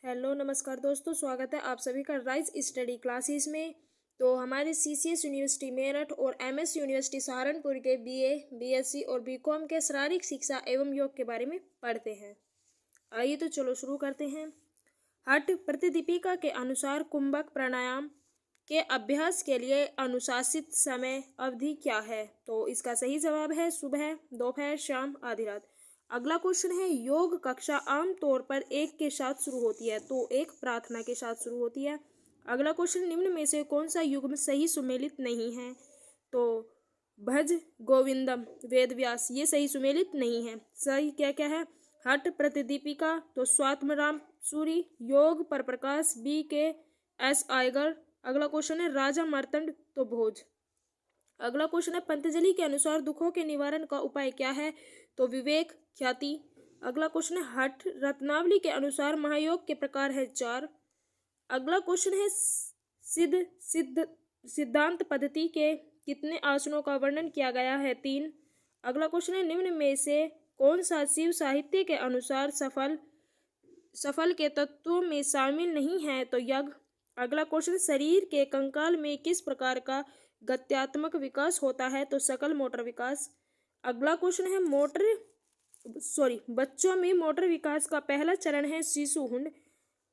Hello नमस्कार दोस्तों, स्वागत है आप सभी का राइज स्टडी क्लासेस में। तो हमारे सीसीएस यूनिवर्सिटी मेरठ और एमएस यूनिवर्सिटी सहारनपुर के बीए, बीएससी और बीकॉम के शारीरिक शिक्षा एवं योग के बारे में पढ़ते हैं। आइए तो चलो शुरू करते हैं। हठ प्रतिदीपिका के अनुसार कुंभक प्राणायाम के अभ्यास के लिए अनुशासित समय अवधि क्या है? तो इसका सही जवाब है सुबह, दोपहर, शाम, आधी रात। अगला क्वेश्चन है, योग कक्षा आमतौर पर एक के साथ शुरू होती है, तो एक प्रार्थना के साथ शुरू होती है। अगला क्वेश्चन, निम्न में से कौन सा युग्म सही सुमेलित नहीं है? तो भज गोविंदम वेदव्यास, ये सही सुमेलित नहीं है। सही क्या क्या है? हठ प्रतिदीपिका तो स्वात्मराम सूरी, योग पर प्रकाश बी के एस आयगर। अगला क्वेश्चन है, राजा मार्तंड तो भोज। अगला क्वेश्चन है, पतंजलि के अनुसार दुखों के निवारण का उपाय क्या है? तो विवेक, ख्याति। अगला क्वेश्चन है, हठ रत्नावली के अनुसार महायोग के प्रकार है 4। अगला क्वेश्चन है, सिद्धांत पद्धति के कितने आसनों का वर्णन किया गया है? 3। अगला क्वेश्चन है, निम्न में से कौन सा शिव साहित्य के अनुसार सफल के तत्वों में शामिल नहीं है? तो यज्ञ। अगला क्वेश्चन, शरीर के कंकाल में किस प्रकार का गत्यात्मक विकास होता है? तो सकल मोटर विकास। अगला क्वेश्चन है, बच्चों में मोटर विकास का पहला चरण है शिशुहुंड।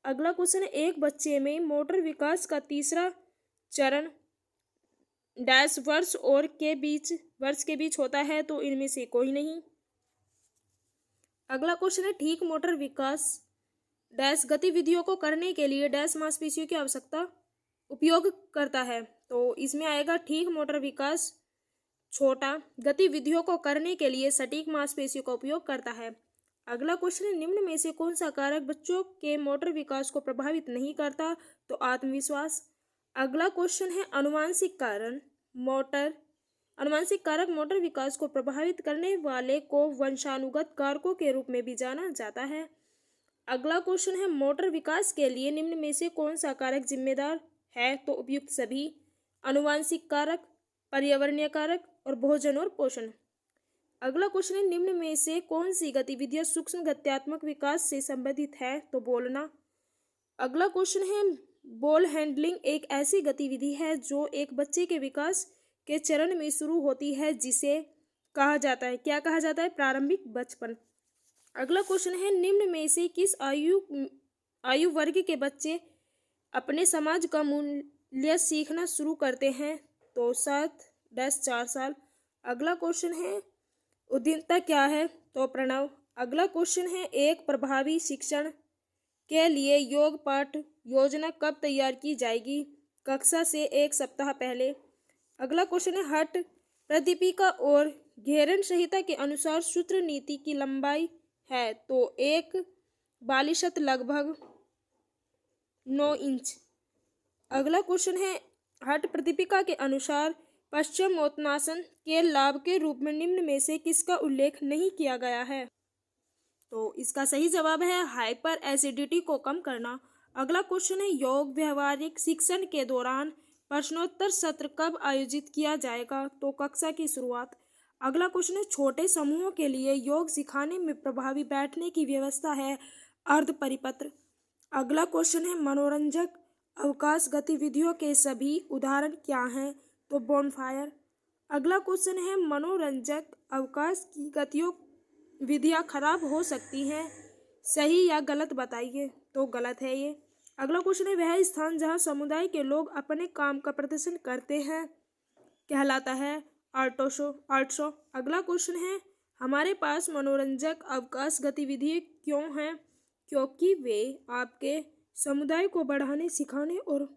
अगला क्वेश्चन है, एक बच्चे में मोटर विकास का तीसरा चरण डैश वर्ष के बीच होता है? तो इनमें से कोई नहीं। अगला क्वेश्चन है, ठीक मोटर विकास डैश गतिविधियों को करने के लिए डैश मांसपेशियों की आवश्यकता उपयोग करता है? तो इसमें आएगा, ठीक मोटर विकास छोटा गतिविधियों को करने के लिए सटीक मांसपेशियों का उपयोग करता है। अगला क्वेश्चन है, निम्न में से कौन सा कारक बच्चों के मोटर विकास को प्रभावित नहीं करता? तो आत्मविश्वास। अगला क्वेश्चन है, अनुवांशिक कारक मोटर विकास को प्रभावित करने वाले को वंशानुगत कारकों के रूप में भी जाना जाता है। अगला क्वेश्चन है, मोटर विकास के लिए निम्न में से कौन सा कारक जिम्मेदार है? तो उपयुक्त सभी, अनुवांशिक कारक, पर्यावरणीय कारक और भोजन और पोषण। अगला क्वेश्चन है, निम्न में से कौन सी गतिविधियां सूक्ष्म गत्यात्मक विकास से संबंधित है? तो बोलना। अगला क्वेश्चन है, बॉल हैंडलिंग एक ऐसी गतिविधि है जो एक बच्चे के विकास के चरण में शुरू होती है, जिसे कहा जाता है, क्या कहा जाता है? प्रारंभिक बचपन। अगला क्वेश्चन है, निम्न में से किस आयु वर्ग के बच्चे अपने समाज का मूल्य सीखना शुरू करते हैं? तो 7-4 साल। अगला क्वेश्चन है, उद्यमता क्या है? तो प्रणव। अगला क्वेश्चन है, एक प्रभावी शिक्षण के लिए योग पाठ योजना कब तैयार की जाएगी? कक्षा से 1 सप्ताह पहले। अगला क्वेश्चन है, हठ प्रतिदीपिका और घेरन संहिता के अनुसार सूत्र नीति की लंबाई है? तो एक बालिशत लगभग 9 इंच। अगला क्वेश्चन है, हठ प्रतिदीपिका के अनुसार पश्चिमोत्तानासन के लाभ के रूप में निम्न में से किसका उल्लेख नहीं किया गया है? तो इसका सही जवाब है हाइपर एसिडिटी को कम करना। अगला क्वेश्चन है, योग व्यवहारिक शिक्षण के दौरान प्रश्नोत्तर सत्र कब आयोजित किया जाएगा? तो कक्षा की शुरुआत। अगला क्वेश्चन है, छोटे समूहों के लिए योग सिखाने में प्रभावी बैठने की व्यवस्था है अर्ध परिपत्र। अगला क्वेश्चन है, मनोरंजक अवकाश गतिविधियों के सभी उदाहरण क्या हैं? तो बॉनफायर। अगला क्वेश्चन है, मनोरंजक अवकाश की गतिविधियां खराब हो सकती हैं, सही या गलत बताइए? तो गलत है ये। अगला क्वेश्चन है, वह स्थान जहां समुदाय के लोग अपने काम का प्रदर्शन करते हैं कहलाता है आर्ट शो। अगला क्वेश्चन है, हमारे पास मनोरंजक अवकाश गतिविधि क्यों हैं? क्योंकि वे आपके समुदाय को बढ़ाने, सिखाने और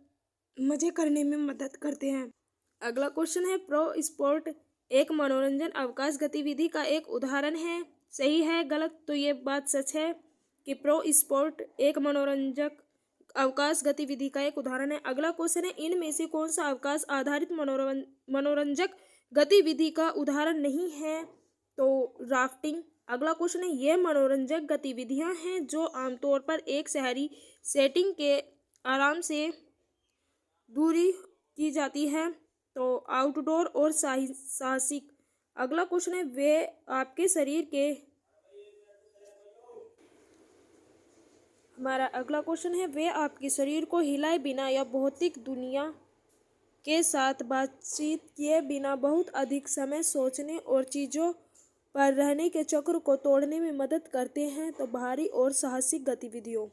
मजे करने में मदद करते हैं। अगला क्वेश्चन है, प्रो स्पोर्ट एक मनोरंजन अवकाश गतिविधि का एक उदाहरण है, सही है गलत? तो ये बात सच है कि प्रो स्पोर्ट एक मनोरंजक अवकाश गतिविधि का एक उदाहरण है। अगला क्वेश्चन है, इनमें से कौन सा अवकाश आधारित मनोरंजक गतिविधि का उदाहरण नहीं है? तो राफ्टिंग। अगला क्वेश्चन है, ये मनोरंजक गतिविधियां हैं जो आमतौर पर एक शहरी सेटिंग के आराम से दूरी की जाती है। तो आउटडोर और साहसिक। अगला क्वेश्चन है, वे आपके शरीर के हमारा अगला क्वेश्चन है, वे आपके शरीर को हिलाए बिना या भौतिक दुनिया के साथ बातचीत किए बिना बहुत अधिक समय सोचने और चीज़ों पर रहने के चक्र को तोड़ने में मदद करते हैं। तो बाहरी और साहसिक गतिविधियों।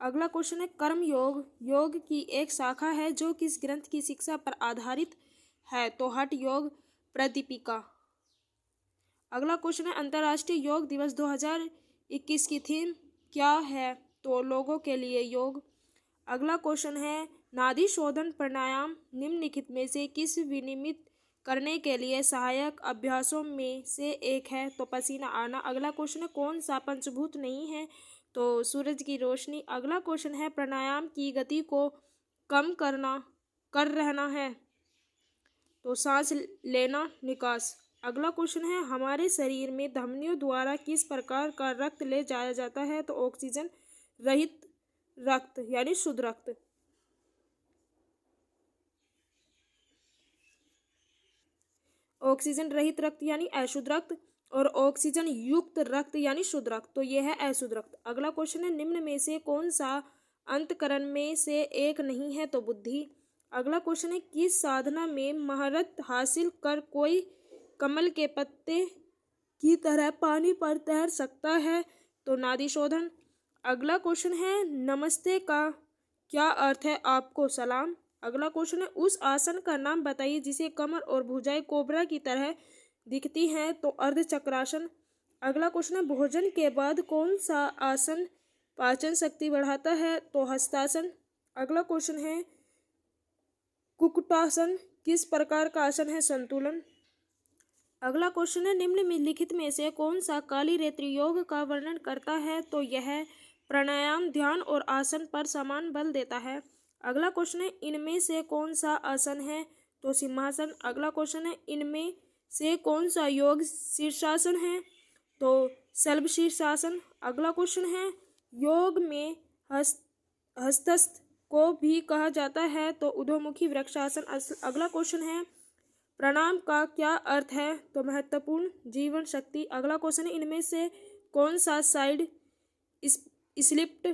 अगला क्वेश्चन है, कर्म योग योग की एक शाखा है जो किस ग्रंथ की शिक्षा पर आधारित है? तो हठ योग प्रदीपिका। अगला क्वेश्चन है, अंतर्राष्ट्रीय योग दिवस 2021 की थीम क्या है? तो लोगों के लिए योग। अगला क्वेश्चन है, नाड़ी शोधन प्राणायाम निम्नलिखित में से किस विनियमित करने के लिए सहायक अभ्यासों में से एक है? तो पसीना आना। अगला क्वेश्चन है, कौन सा पंचभूत नहीं है? तो सूरज की रोशनी। अगला क्वेश्चन है, प्राणायाम की गति को कम कर रहना है? तो सांस लेना निकास। अगला क्वेश्चन है, हमारे शरीर में धमनियों द्वारा किस प्रकार का रक्त ले जाया जाता है? तो ऑक्सीजन रहित रक्त यानी शुद्ध रक्त। ऑक्सीजन रहित रक्त यानी अशुद्ध रक्त और ऑक्सीजन युक्त रक्त यानी शुद्ध रक्त। तो यह है अशुद्ध रक्त। अगला क्वेश्चन है, निम्न में से कौन सा अंतःकरण में से एक नहीं है? तो बुद्धि। अगला क्वेश्चन है, किस साधना में महारत हासिल कर कोई कमल के पत्ते की तरह पानी पर तैर सकता है? तो नाड़ी शोधन। अगला क्वेश्चन है, नमस्ते का क्या अर्थ है? आपको सलाम। अगला क्वेश्चन है, उस आसन का नाम बताइए जिसे कमर और भुजाएं कोबरा की तरह दिखती हैं? तो अर्धचक्रासन। अगला क्वेश्चन है, भोजन के बाद कौन सा आसन पाचन शक्ति बढ़ाता है? तो हस्तासन। अगला क्वेश्चन है, कुक्कुटासन किस प्रकार का आसन है? संतुलन। अगला क्वेश्चन है, निम्नलिखित में से कौन सा काली रेत्री योग का वर्णन करता है? तो यह प्राणायाम ध्यान और आसन पर समान बल देता है। अगला क्वेश्चन है, इनमें से कौन सा आसन है? तो सिंहासन। अगला क्वेश्चन है, इनमें से कौन सा योग शीर्षासन है? तो शल्भ शीर्षासन। अगला क्वेश्चन है, योग में हस्तस्थ को भी कहा जाता है? तो ऊर्ध्वमुखी वृक्षासन। अगला क्वेश्चन है, प्रणाम का क्या अर्थ है? तो महत्वपूर्ण जीवन शक्ति। अगला क्वेश्चन है, इनमें से कौन सा साइड स्लिप्ट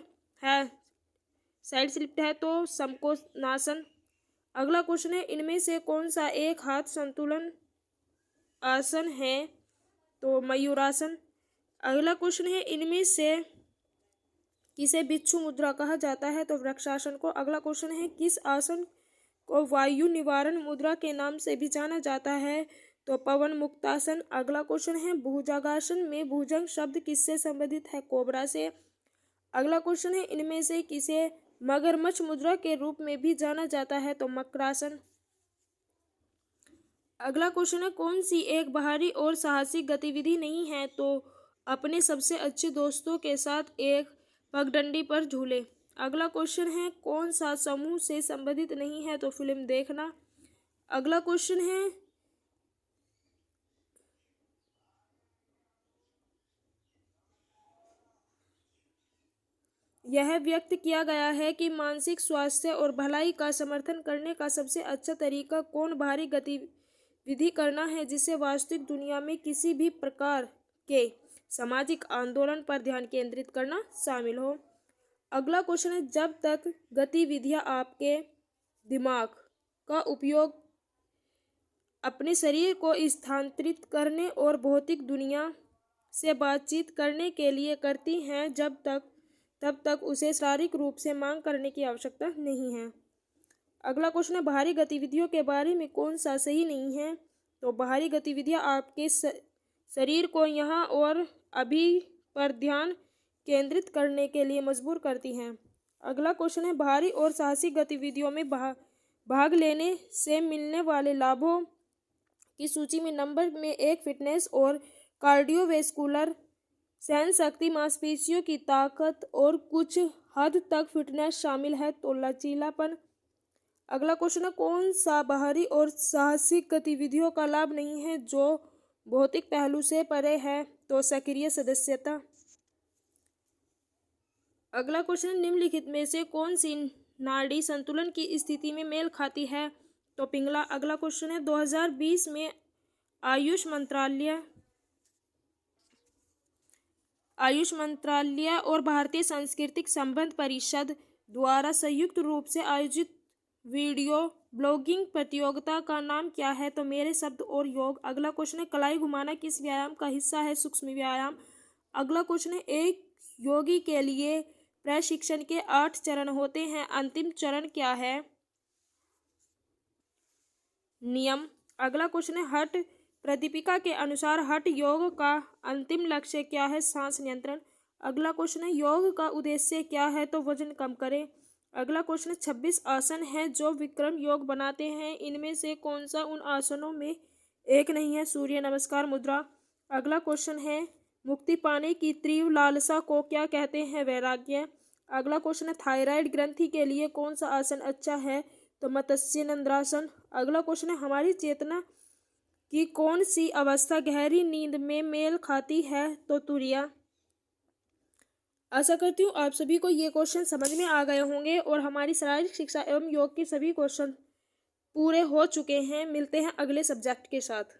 है? तो समकोणासन। अगला क्वेश्चन है, इनमें से कौन सा एक हाथ संतुलन आसन है? तो मयूरासन। अगला क्वेश्चन है, इनमें से किसे बिच्छू मुद्रा कहा जाता है? तो वृक्षासन को। अगला क्वेश्चन है, किस आसन को वायु निवारण मुद्रा के नाम से भी जाना जाता है? तो पवन मुक्तासन। अगला क्वेश्चन है, भुजंगासन में भुजंग शब्द किससे संबंधित है? कोबरा से। अगला क्वेश्चन है, इनमें से किसे मगरमच्छ मुद्रा के रूप में भी जाना जाता है? तो मकरासन। अगला क्वेश्चन है, कौन सी एक बाहरी और साहसिक गतिविधि नहीं है? तो अपने सबसे अच्छे दोस्तों के साथ एक पगडंडी पर झूले। अगला क्वेश्चन है, कौन सा समूह से संबंधित नहीं है? तो फिल्म देखना। अगला क्वेश्चन है, यह व्यक्त किया गया है कि मानसिक स्वास्थ्य और भलाई का समर्थन करने का सबसे अच्छा तरीका कौन बाहरी गतिविधि करना है जिससे वास्तविक दुनिया में किसी भी प्रकार के सामाजिक आंदोलन पर ध्यान केंद्रित करना शामिल हो। अगला क्वेश्चन है, जब तक गतिविधियां आपके दिमाग का उपयोग अपने शरीर को स्थानांतरित करने और भौतिक दुनिया से बातचीत करने के लिए करती हैं तब तक उसे शारीरिक रूप से मांग करने की आवश्यकता नहीं है। अगला क्वेश्चन है, बाहरी गतिविधियों के बारे में कौन सा सही नहीं है? तो बाहरी गतिविधियां आपके शरीर को यहाँ और अभी पर ध्यान केंद्रित करने के लिए मजबूर करती हैं। अगला क्वेश्चन है, बाहरी और साहसिक गतिविधियों में भाग लेने से मिलने वाले लाभों की सूची में नंबर में एक फिटनेस और कार्डियोवैस्कुलर सहन शक्ति, मांसपेशियों की ताकत और कुछ हद तक फिटनेस शामिल है। तो लचीलापन। अगला क्वेश्चन है, कौन सा बाहरी और साहसिक गतिविधियों का लाभ नहीं है जो भौतिक पहलू से परे है? तो सक्रिय सदस्यता। अगला क्वेश्चन, निम्नलिखित में से कौन सी नाड़ी संतुलन की स्थिति में मेल खाती है? तो पिंगला। अगला क्वेश्चन है, 2020 में आयुष मंत्रालय आयुष मंत्रालय और भारतीय सांस्कृतिक संबंध परिषद द्वारा संयुक्त रूप से आयोजित वीडियो ब्लॉगिंग प्रतियोगिता का नाम क्या है? तो मेरे शब्द और योग। अगला क्वेश्चन है कलाई घुमाना किस व्यायाम का हिस्सा है? सूक्ष्म व्यायाम। अगला क्वेश्चन है एक योगी के लिए प्रशिक्षण के 8 चरण होते हैं, अंतिम चरण क्या है? नियम। अगला क्वेश्चन है हठ प्रदीपिका के अनुसार हठ योग का अंतिम लक्ष्य क्या है? सांस नियंत्रण। अगला क्वेश्चन है योग का उद्देश्य क्या है? तो वजन कम करें। अगला क्वेश्चन है 26 आसन हैं जो विक्रम योग बनाते हैं, इनमें से कौन सा उन आसनों में एक नहीं है? सूर्य नमस्कार मुद्रा। अगला क्वेश्चन है मुक्ति पाने की तीव्र लालसा को क्या कहते हैं? वैराग्य। अगला क्वेश्चन है थायराइड ग्रंथि के लिए कौन सा आसन अच्छा है? तो मत्स्य नंद्रासन। अगला क्वेश्चन है हमारी चेतना की कौन सी अवस्था गहरी नींद में मेल खाती है? तो तुरिया। आशा करती हूँ आप सभी को ये क्वेश्चन समझ में आ गए होंगे और हमारी शारीरिक शिक्षा एवं योग के सभी क्वेश्चन पूरे हो चुके हैं। मिलते हैं अगले सब्जेक्ट के साथ।